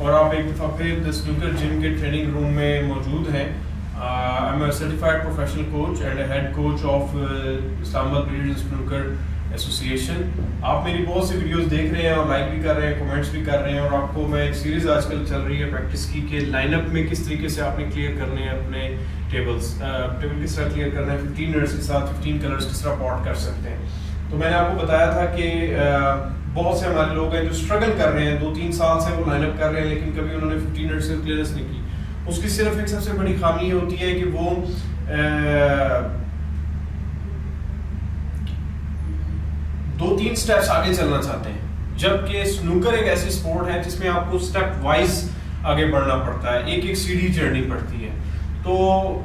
और आप एक दफ़ा फिर द स्नूकर जिम के ट्रेनिंग रूम में मौजूद हैं। I am a certified professional coach and head coach of Islamabad billiards snooker association. आप मेरी बहुत सी वीडियोस देख रहे हैं और लाइक भी कर रहे हैं, कमेंट्स भी कर रहे हैं, और आपको मैं एक सीरीज़ आजकल चल रही है प्रैक्टिस की कि लाइनअप में किस तरीके से आपने क्लियर करने हैं अपने टेबल किस तरह क्लियर करना है, 15 मिनट्स के साथ 15 कलर्स किस तरह पॉट कर सकते हैं। तो मैंने आपको बताया था कि बहुत से हमारे लोग हैं जो स्ट्रगल कर रहे हैं, 2-3 साल से वो लाइनअप कर रहे हैं लेकिन कभी उन्होंने 15 मिनट से क्लियरेंस नहीं की। उसकी सिर्फ एक सबसे बड़ी खामी ये होती है कि वो 2-3 स्टेप्स आगे चलना चाहते हैं, जबकि स्नूकर एक ऐसी स्पोर्ट है जिसमें आपको स्टेप वाइज आगे बढ़ना पड़ता है, एक एक सीढ़ी चढ़नी पड़ती है। तो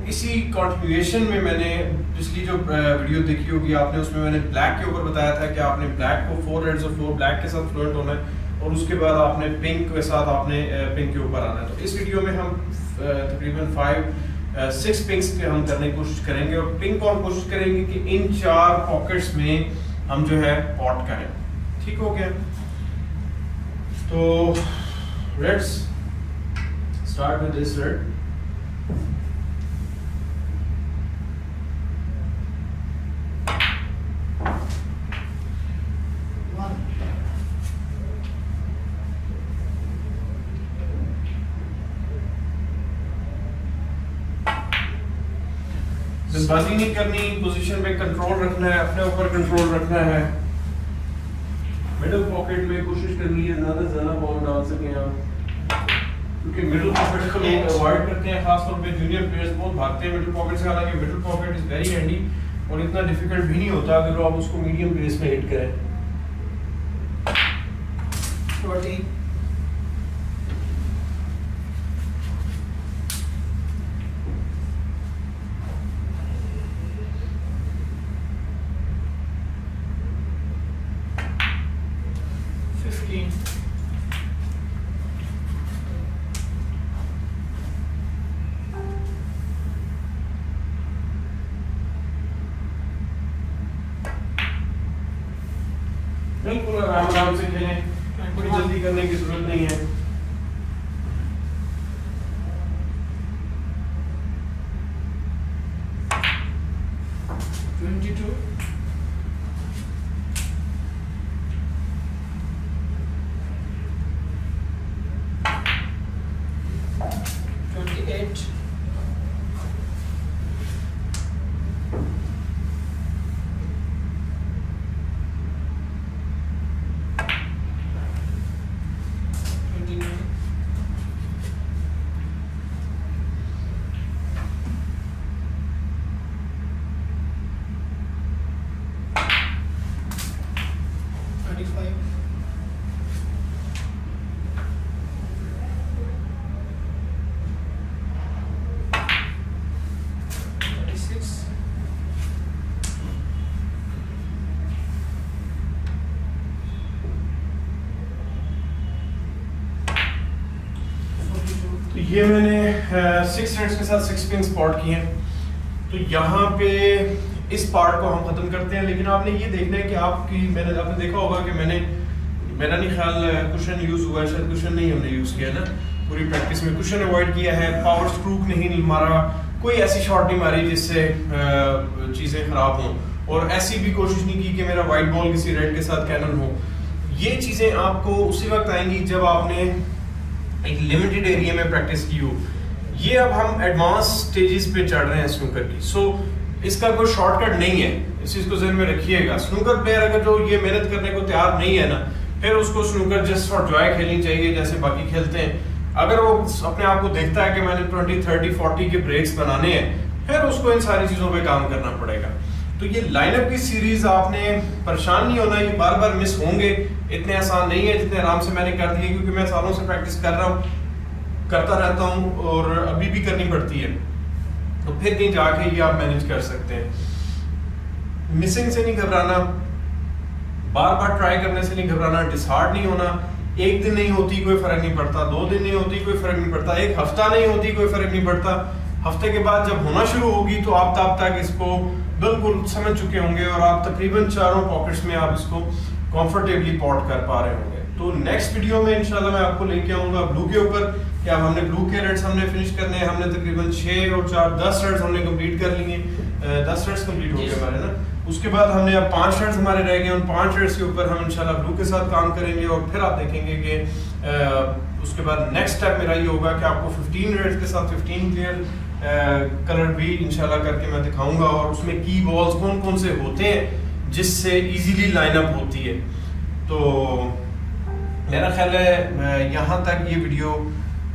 इसी कंटिन्यूएशन में मैंने पिछली जो वीडियो देखी होगी आपने, उसमें मैंने ब्लैक के ऊपर बताया था कि आपने ब्लैक को 4 रेड्स और 4 ब्लैक के साथ फ्लुएंट होना है, और उसके बाद आपने पिंक के साथ आपने पिंक के ऊपर आना है। तो इस वीडियो में हम तकरीबन 5-6 पिंक्स के हम करने की कोशिश करेंगे, और पिंक को हम कोशिश करेंगे कि इन 4 पॉकेट्स में हम जो है पॉट करें। ठीक हो गया? तो let's start with this red. जल्दबाजी नहीं करनी, पोजीशन पे कंट्रोल रखना है, अपने ऊपर कंट्रोल रखना है। मिडिल पॉकेट में कोशिश करनी है ज्यादा बॉल डाल सकें आप, क्योंकि मिडिल पॉकेट को लोग अवॉइड करते हैं, खासतौर पे जूनियर प्लेयर्स बहुत भागते हैं मिडिल पॉकेट से। हालांकि middle pocket is very handy और इतना डिफिकल्ट भी नहीं होता अगर आप उसको मीडियम पेस में हिट करें। 20 बिल्कुल आराम से खेलें, कोई जल्दी करने की जरूरत नहीं है। ये मैंने 6 रेड्स के साथ 6 पिंक स्पॉट किए हैं। तो यहाँ पे इस पार्ट को हम खत्म करते हैं, लेकिन आपने ये देखना है कि आपने देखा होगा कि मेरा नहीं ख्याल कुशन यूज हुआ है, शायद कुशन नहीं हमने यूज किया ना पूरी प्रैक्टिस में। कुशन अवॉइड किया है, पावर स्ट्रोक नहीं मारा, कोई ऐसी शॉट नहीं मारी जिससे चीज़ें खराब हों, और ऐसी भी कोशिश नहीं की कि मेरा वाइट बॉल किसी रेड के साथ कैनन हो। ये चीज़ें आपको उसी वक्त आएंगी जब आपने एक लिमिटेड एरिया में प्रैक्टिस की हो। ये अब हम एडवांस स्टेजेस पे चढ़ रहे हैं स्नूकर की। सो इसका कोई शॉर्टकट नहीं है, इस चीज़ को ज़हन में रखिएगा। स्नूकर प्लेयर अगर जो ये मेहनत करने को तैयार नहीं है ना, फिर उसको स्नूकर जस्ट फॉर जॉय खेलनी चाहिए जैसे बाकी खेलते हैं। अगर वो अपने आप को देखता है कि मैंने 20, 30, 40 के ब्रेक्स बनाने हैं, फिर उसको इन सारी चीज़ों पे काम करना पड़ेगा। तो ये लाइनअप की सीरीज आपने परेशान नहीं होना, ये बार बार मिस होंगे, इतने आसान नहीं है जितने आराम से मैंने कर दिए, क्योंकि मैं सालों से प्रैक्टिस कर रहा हूँ, करता रहता हूँ और अभी भी करनी पड़ती है। तो फिर कहीं जाके ये आप मैनेज कर सकते हैं। मिसिंग से नहीं घबराना, बार बार ट्राई करने से नहीं घबराना, डिसहार्ड नहीं होना। एक दिन नहीं होती कोई फर्क नहीं पड़ता, 2 दिन नहीं होती कोई फर्क नहीं पड़ता, 1 हफ्ता नहीं होती कोई फर्क नहीं पड़ता। हफ्ते के बाद जब होना शुरू होगी तो आप तब तक इसको बिल्कुल समझ चुके होंगे और आप तकरीबन चारों पॉकेट्स में आप इसको कंफर्टेबली पॉट कर पा रहे होंगे। तो नेक्स्ट वीडियो में इंशाल्लाह मैं आपको लेके आऊंगा ब्लू के ऊपर कि अब हमने ब्लू के रेड्स हमने फिनिश करने हैं। हमने तकरीबन 6 और 4 10 रेड्स हमने कंप्लीट कर लिए, 10 रेड्स कंप्लीट हो गए हमारे ना। उसके बाद हमने अब 5 रेड्स हमारे रह गए, उन 5 रेड्स के ऊपर हम इंशाल्लाह ब्लू के साथ काम करेंगे और फिर आप देखेंगे कि उसके बाद नेक्स्ट स्टेप मेरा ये होगा कि आपको 15 रेड्स के साथ 15 क्लियर कलर भी इंशाल्लाह करके मैं दिखाऊंगा और उसमें की बॉल्स कौन कौन से होते हैं जिससे इजीली लाइनअप होती है। तो मेरा ख्याल है यहाँ तक ये वीडियो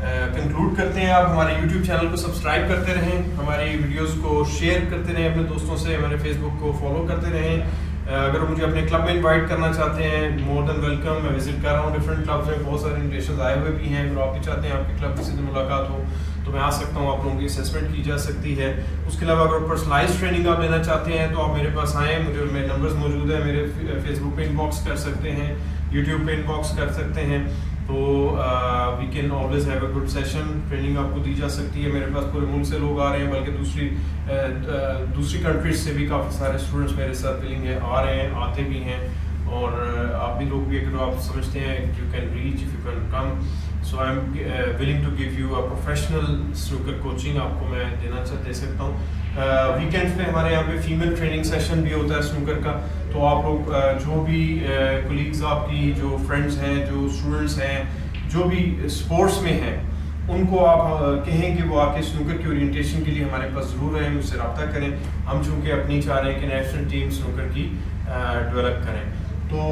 कंक्लूड करते हैं। आप हमारे YouTube चैनल को सब्सक्राइब करते रहें, हमारी वीडियोस को शेयर करते रहें अपने दोस्तों से, हमारे फेसबुक को फॉलो करते रहें। अगर मुझे अपने क्लब में इनवाइट करना चाहते हैं, मोर देन वेलकम। मैं विजिट कर रहा हूँ डिफरेंट क्लब्स में, बहुत सारे इन्विटेशंस आए हुए भी हैं। अगर आप भी चाहते हैं आपके क्लब किसी से मुलाकात हो तो मैं आ सकता हूँ, आप लोगों की असेसमेंट की जा सकती है। उसके अलावा अगर पर्सनलाइज ट्रेनिंग आप लेना चाहते हैं तो आप मेरे पास आएँ, मुझे मेरे नंबर्स मौजूद हैं, मेरे फेसबुक पे इनबॉक्स कर सकते हैं, यूट्यूब पे इनबॉक्स कर सकते हैं। तो we can always have a good session, training आपको दी जा सकती है। मेरे पास पूरे मुल्क से लोग आ रहे हैं, बल्कि दूसरी कंट्रीज से भी काफ़ी सारे स्टूडेंट्स मेरे साथ मिलिंग है, आ रहे हैं, आते भी हैं। और आप भी लोग भी अगर आप समझते हैं you can reach, if you can come, so I am willing to give you a professional snooker coaching आपको मैं दे सकता हूँ। वीकेंड्स पे हमारे यहाँ पे फीमेल ट्रेनिंग सेशन भी होता है स्नूकर का। तो आप लोग जो भी कोलीग्स आपकी, जो फ्रेंड्स हैं, जो स्टूडेंट्स हैं, जो भी स्पोर्ट्स में हैं, उनको आप कहें कि वो आके स्नूकर की ओरिएंटेशन के लिए हमारे पास ज़रूर रहें, मुझसे रब्ता करें। हम चूँकि अपनी चाह रहे हैं कि नेशनल टीम स्नूकर की डेवलप करें। तो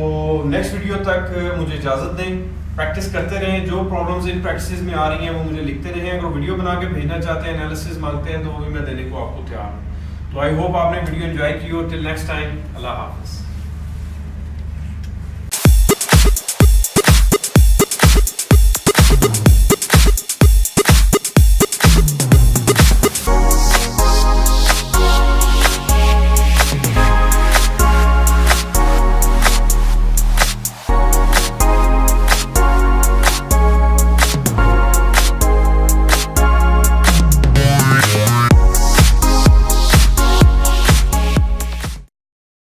नेक्स्ट वीडियो तक मुझे इजाज़त दें, प्रैक्टिस करते रहें। जो प्रॉब्लम्स इन प्रैक्टिस में आ रही हैं वो मुझे लिखते रहें। अगर वीडियो बना के भेजना चाहते हैं, एनालिसिस मांगते हैं, तो वो भी मैं देने को आपको तैयार हूँ। तो आई होप आपने वीडियो एंजॉय की हो। टिल नेक्स्ट टाइम, अल्लाह हाफ़िज़।